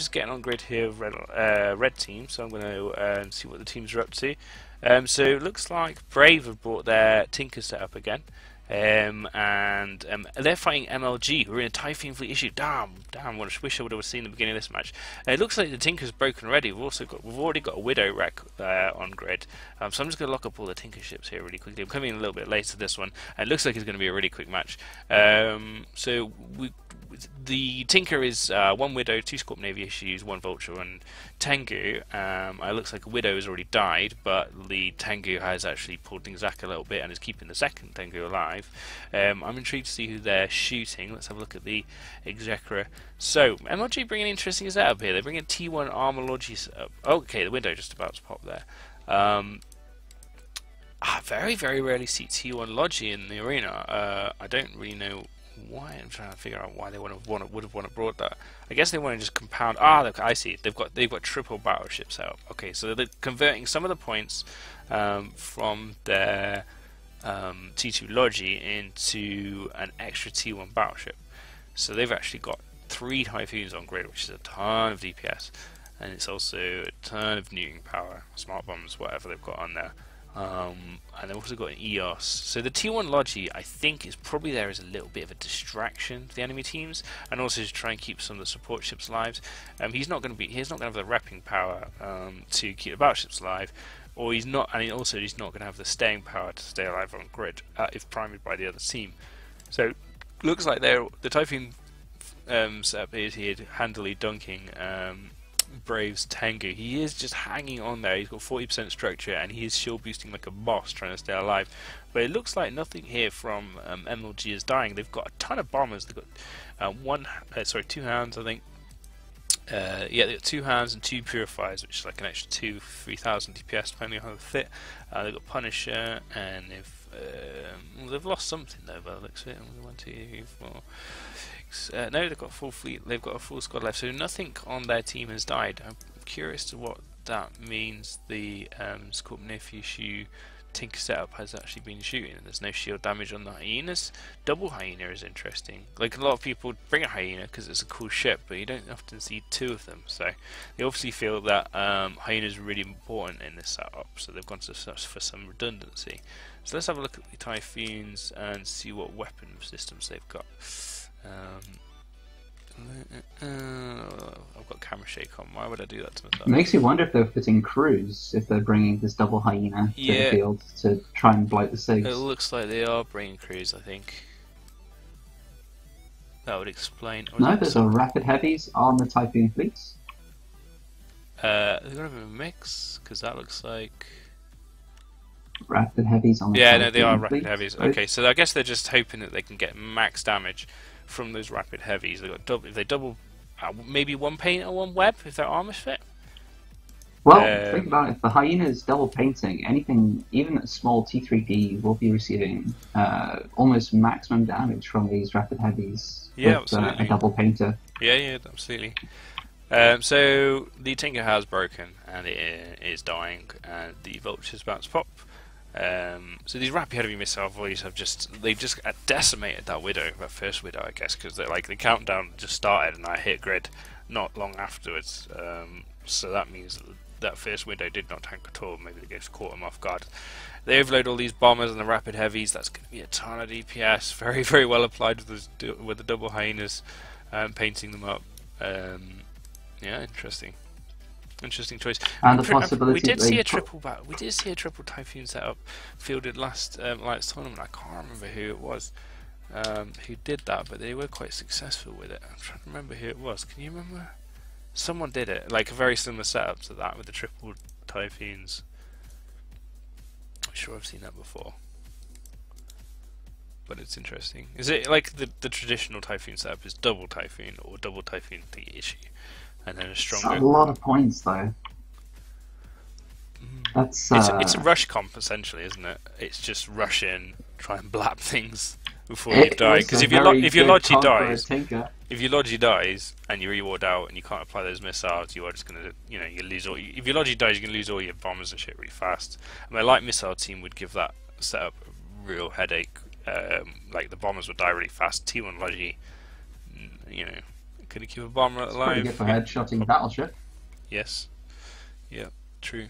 just getting on grid here of red team, so I'm going to see what the teams are up to. So it looks like Brave have brought their Tinker setup again. And they're fighting MLG, who are in a Typhoon fleet issue. Damn! I wish I would have seen the beginning of this match. It looks like the Tinker's broken already. We've already got a Widow wreck on grid. So I'm just going to lock up all the Tinker ships here really quickly. I'm coming in a little bit late to this one, and it looks like it's going to be a really quick match. The Tinker is 1 Widow, 2 Scorp Navy issues, 1 Vulture, and Tengu. It looks like a Widow has already died, but the Tengu has actually pulled things back a little bit and is keeping the second Tengu alive. I'm intrigued to see who they're shooting. Let's have a look at the Executor. So, MLG bringing an interesting setup here. They're bringing T1 Armor Logi setup. Okay, the window just about to pop there. Very, very rarely see T1 Logi in the arena. I don't really know why. I'm trying to figure out why they would have wanted brought that. I guess they want to just compound. Look, I see. They've got triple battleship set up. Okay, so they're converting some of the points from their T2 Logi into an extra T1 battleship. So they've actually got 3 Typhoons on grid, which is a ton of DPS, and it's also a ton of nuking power, smart bombs, whatever they've got on there. And they've also got an EOS. So the T1 Logi, I think, is probably there as a little bit of a distraction to the enemy teams, and also to try and keep some of the support ships alive. He's not going to have the repping power to keep the battleships alive, or he's not going to have the staying power to stay alive on grid if primed by the other team. So looks like the Typhoon setup is here handily dunking Brave's Tengu. He is just hanging on there. He's got 40% structure and he is shield boosting like a boss trying to stay alive. But it looks like nothing here from MLG is dying. They've got a ton of bombers. They've got 2 hounds, I think. Yeah, they've got 2 hounds and 2 purifiers, which is like an extra 3,000 DPS depending on how they fit. They've got Punisher, and they've lost something though by the looks of it. 1, 2, 3, 4. No, they've got full fleet. They've got a full squad left, so nothing on their team has died. I'm curious to what that means. The Scorp Nephew Tinker setup has actually been shooting, and there's no shield damage on the hyenas. Double hyena is interesting. Like, a lot of people bring a hyena because it's a cool ship, but you don't often see 2 of them. So they obviously feel that hyena is really important in this setup, so they've gone to search for some redundancy. So let's have a look at the Typhoons and see what weapon systems they've got. I've got camera shake on. Why would I do that to myself? It makes you wonder if they're fitting crews, if they're bringing this double hyena to the field to try and blight the SIGs. It looks like they are bringing crews, I think. That would explain. No, there's a Rapid Heavies on the Typhoon fleets. They're going to have a mix, because that looks like... Rapid Heavies on the Typhoon no, they are Rapid Heavies. Okay, so I guess they're just hoping that they can get max damage from those Rapid Heavies. They got double, if they double, maybe 1 paint or 1 web if their armor's fit. Well, think about it. If the hyena is double painting, anything, even a small T3D, will be receiving almost maximum damage from these Rapid Heavies. Yeah, with, absolutely. A double painter. Yeah, absolutely. So the Tinker has broken and it is dying, and the Vulture's about to pop. So these Rapid Heavy missile volleys have just decimated that Widow, that first Widow, I guess, because the countdown just started and I hit grid not long afterwards. So that means that first Widow did not tank at all. Maybe they just caught them off guard. They overload all these bombers and the Rapid Heavies. That's going to be a ton of DPS. Very, very well applied with the double hyenas, painting them up. Yeah, interesting. Interesting choice. And the possibility we did see a triple Typhoon setup fielded last tournament. I can't remember who it was who did that, but they were quite successful with it. I'm trying to remember who it was. Can you remember? Someone did it, like a very similar setup to that with the triple Typhoons. I'm sure I've seen that before, but it's interesting. Is it like the traditional Typhoon setup is double Typhoon or double Typhoon the issue? And then a stronger. That's a lot of points, though. That's it's a rush comp essentially, isn't it? It's just rush in, try and blab things before you die. Because if your Logi dies and you're reward out and you can't apply those missiles, you are just gonna you lose all. If your Logi dies, you can lose all your bombers and shit really fast. And my light missile team would give that setup a real headache. Like the bombers would die really fast. T1 Logi, Could he keep a bomber It's pretty alive? good for headshotting battleship. Yes. Yeah. True.